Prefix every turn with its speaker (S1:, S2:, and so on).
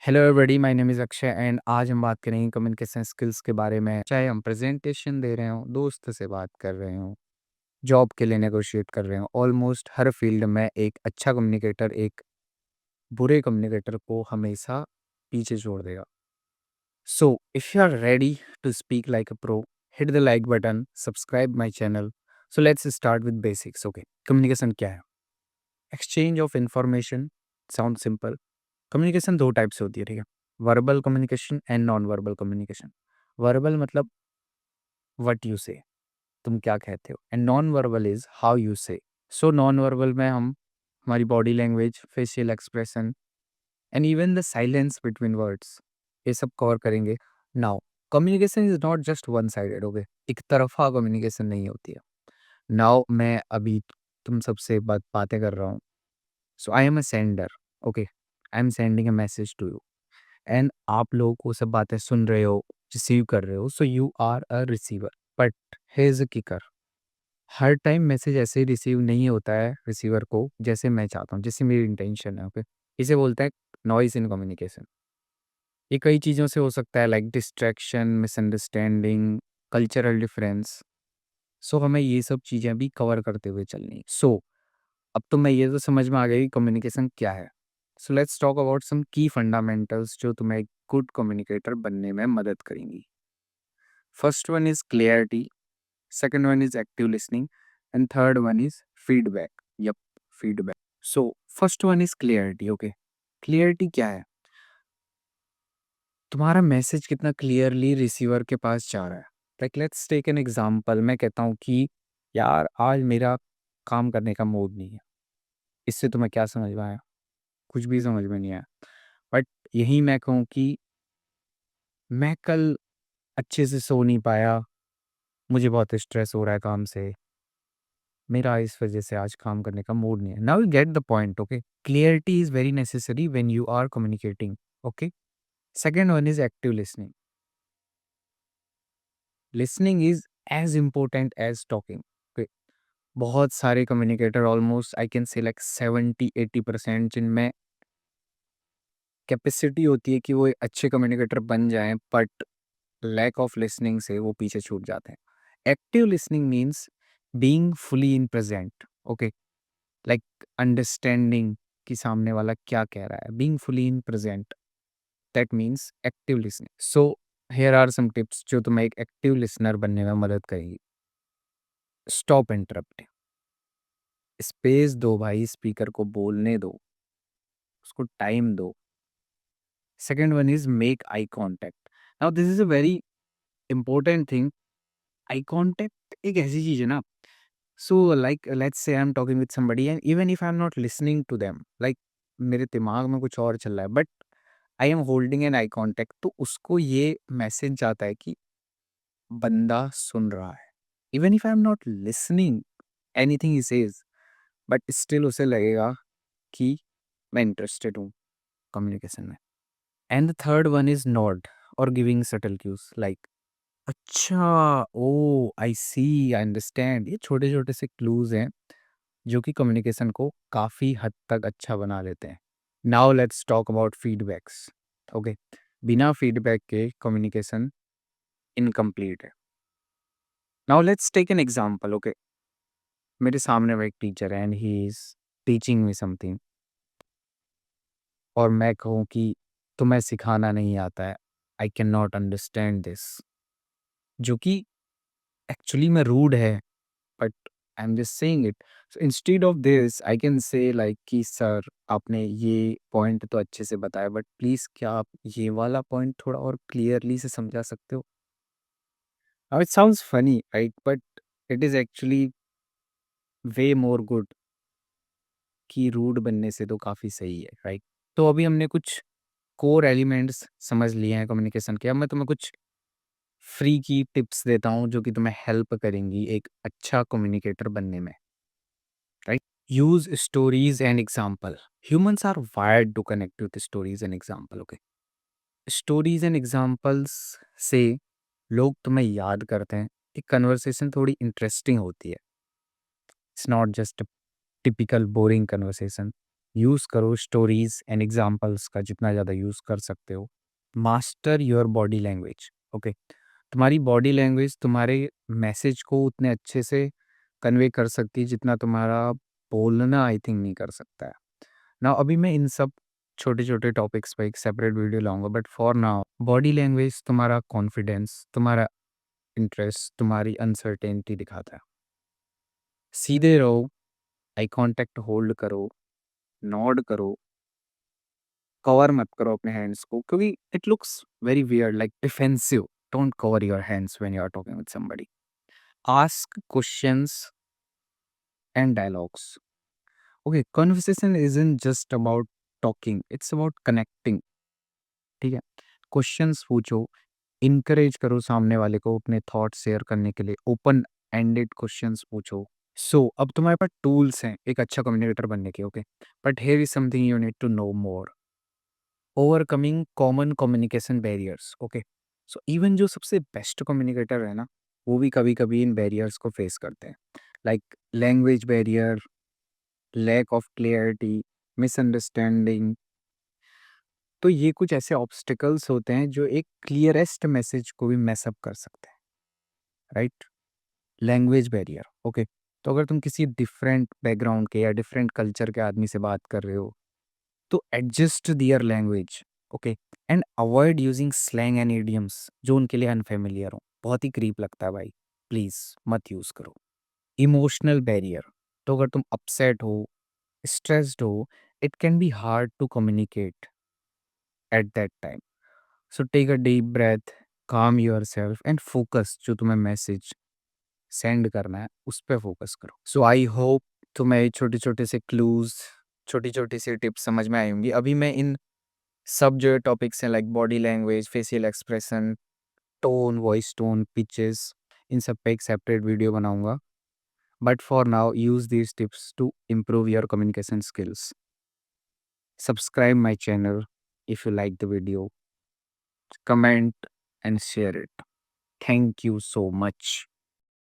S1: Hello everybody, my name is Akshay and आज हम बात करेंगे कम्युनिकेशन स्किल्स के बारे में। चाहे हम प्रेजेंटेशन दे रहे हों, दोस्त से बात कर रहे हों, जॉब के लिए नेगोशिएट कर रहे हों, ऑलमोस्ट हर फील्ड में एक अच्छा कम्युनिकेटर एक बुरे कम्युनिकेटर को हमेशा पीछे छोड़ देगा। So if you are ready to speak like a pro, hit the like button, subscribe my channel. So let's start with basics. Okay, communication क्या है? Exchange of information. Sound simple. Communication 2 type से होती है, ठीक है? Verbal communication and non verbal communication. Verbal मतलब what you say, तुम क्या कहते हो, and non verbal is how you say. So non verbal में हम हमारी body language, facial expression and even the silence between words, ये सब कवर करेंगे। Now communication is not just one sided, okay? एक तरफ़ा कम्युनिकेशन नहीं होती है। नाउ मैं अभी तुम सबसे बातें कर रहा हूँ। So I am a sender, okay? I am sending a message to you and आप लोग वो सब बातें सुन रहे हो, रिसीव कर रहे हो, so you are a receiver. But here is a kicker, हर टाइम मैसेज ऐसे ही रिसीव नहीं होता है रिसीवर को जैसे मैं चाहता हूँ, जैसे मेरी इंटेंशन है, ओके? इसे बोलते हैं नॉइज इन कम्युनिकेशन। ये कई चीज़ों से हो सकता है, like distraction, misunderstanding, cultural difference. So हमें ये सब चीज़ें भी कवर करते हुए चलनी। सो अब तो मैं ये तो समझ में आ गया कि कम्युनिकेशन क्या है। So let's talk about some key fundamentals जो तुम्हें एक गुड कम्युनिकेटर बनने में मदद करेंगी। First one is clarity, second one is active listening and third one is feedback. Yup, feedback. So first one is clarity, okay? Clarity क्या है? तुम्हारा मैसेज कितना क्लियरली रिसीवर के पास जा रहा है। Like let's take an example. मैं कहता हूँ कि यार आज मेरा काम करने का मूड नहीं है। इससे तुम्हें क्या समझ में आया? कुछ भी समझ में नहीं आया। बट यही मैं कहूँ कि मैं कल अच्छे से सो नहीं पाया, मुझे बहुत स्ट्रेस हो रहा है काम से, मेरा इस वजह से आज काम करने का मूड नहीं है। Now you get the point, okay? Clarity is very necessary when you are communicating, okay? Second one is active listening. Listening is as important as talking, okay? बहुत सारे communicator, almost I can say like 70-80% जिनमें capacity होती है कि वो एक अच्छे communicator बन जाएं, बट लैक ऑफ लिसनिंग से वो पीछे छूट जाते हैं। Active listening means being fully in present, okay? Like understanding कि सामने वाला क्या कह रहा है, being fully in present, that means active listening. So here are some tips जो तुम्हें एक एक्टिव लिसनर बनने में मदद करेगी। स्टॉप इंटरप्टिंग, स्पेस दो भाई, स्पीकर को बोलने दो, उसको टाइम दो। Second one is make eye contact. Now this is a very important thing. Eye contact एक ऐसी चीज है ना। So, like, let's say I'm talking with somebody, and even if I'm not listening to them, like, मेरे दिमाग में कुछ और चल रहा है, but I am holding N eye contact, तो उसको ये मैसेज जाता है कि बंदा सुन रहा है। Even if I am not listening anything he says, but still उसे लगेगा कि मैं इंटरेस्टेड हूँ कम्युनिकेशन में। And the third one is nod और गिविंग सटल क्यूज, लाइक अच्छा, oh I C, I understand. ये छोटे छोटे से क्लूज हैं जो कि कम्युनिकेशन को काफ़ी हद तक अच्छा बना देते हैं। Now let's talk about feedbacks, okay? बिना फीडबैक के कम्युनिकेशन इनकम्प्लीट है। Now let's take an example, okay? मेरे सामने वो एक टीचर है and he is teaching me something, और मैं कहूँ कि तुम्हें सिखाना नहीं आता है, I can not understand this, जो कि एक्चुअली में रूड है, but I am just saying it. So instead of this I can say like कि सर, आपने ये पॉइंट तो अच्छे से बताया, बट प्लीज क्या आप ये वाला पॉइंट थोड़ा और क्लियरली से समझा सकते हो? Now it sounds funny, right? But it is actually way more good कि रूड बनने से तो काफी सही है, राइट? तो अभी हमने कुछ कोर एलिमेंट्स समझ लिए हैं कम्युनिकेशन के। अब मैं तुम्हें कुछ फ्री की टिप्स देता हूँ जो कि तुम्हें हेल्प करेंगी एक अच्छा कम्युनिकेटर बनने में, right? Use stories and example. Humans are wired to connect with stories and example. Okay. Stories and examples से लोग तुम्हें याद करते हैं, एक कन्वर्सेशन थोड़ी इंटरेस्टिंग होती है। It's not just typical boring conversation. Use करो स्टोरीज़ एंड एग्ज़ाम्पल्स का जितना ज़्यादा यूज़ कर सकते हो। Master your body language, okay? तुम्हारी बॉडी लैंग्वेज तुम्हारे मैसेज को उतने अच्छे से कन्वे कर सकती है जितना तुम्हारा बोलना आई थिंक नहीं कर सकता है। नाउ अभी मैं इन सब छोटे-छोटे टॉपिक्स पे एक सेपरेट वीडियो लाऊँगा, but for now body language तुम्हारा कॉन्फिडेंस, तुम्हारा इंटरेस्ट, तुम्हारी अनसर्टेनिटी दिखाता है। सीधे रहो, आई कॉन्टैक्ट होल्ड करो, नॉड करो, कवर मत करो अपने हैंड्स को क्योंकि it looks very weird like defensive. Don't cover your hands when you are talking with somebody. Ask questions and dialogues. Okay, conversation isn't just about talking, it's about connecting, ठीक है? Questions पूछो, encourage करो सामने वाले को अपने thoughts share करने के लिए, ओपन एंडेड क्वेश्चंस पूछो। अब तुम्हारे पास टूल्स हैं एक अच्छा कम्युनिकेटर बनने के, okay? But here is something you need to know more. Overcoming common communication barriers, okay? Even जो सबसे बेस्ट कम्युनिकेटर है ना, वो भी कभी-कभी इन बैरियर्स को फेस करते हैं। Like language barrier, lack of clarity, misunderstanding. तो ये कुछ ऐसे ऑब्स्टिकल्स होते हैं जो एक क्लियरेस्ट मैसेज को भी मेस अप कर सकते हैं, राइट? Language barrier, okay? तो अगर तुम किसी डिफरेंट बैकग्राउंड के या डिफरेंट कल्चर के आदमी से बात कर रहे हो, तो adjust their language, okay? And avoid using slang and idioms जो उनके लिए अनफेमिलियर हो। बहुत ही क्रीप लगता है भाई, प्लीज मत यूज करो। इमोशनल बैरियर, तो अगर तुम अपसेट हो, स्ट्रेस्ड हो, it can be hard to communicate at that time. Take a deep breath, calm yourself and focus, जो तुम्हें मैसेज सेंड करना है उस पे फोकस करो। आई होप तुम्हें छोटे-छोटे से क्लूज़, छोटी-छोटी सी टिप्स समझ में आई होंगी। अभी मैं इन सब जो टॉपिक्स हैं like body language, facial expression, tone, voice tone, pitches, इन सब पे एक सेपरेट वीडियो बनाऊँगा। But for now use these tips to improve your communication skills. Subscribe my channel if you like the video, comment and share it. Thank you so much.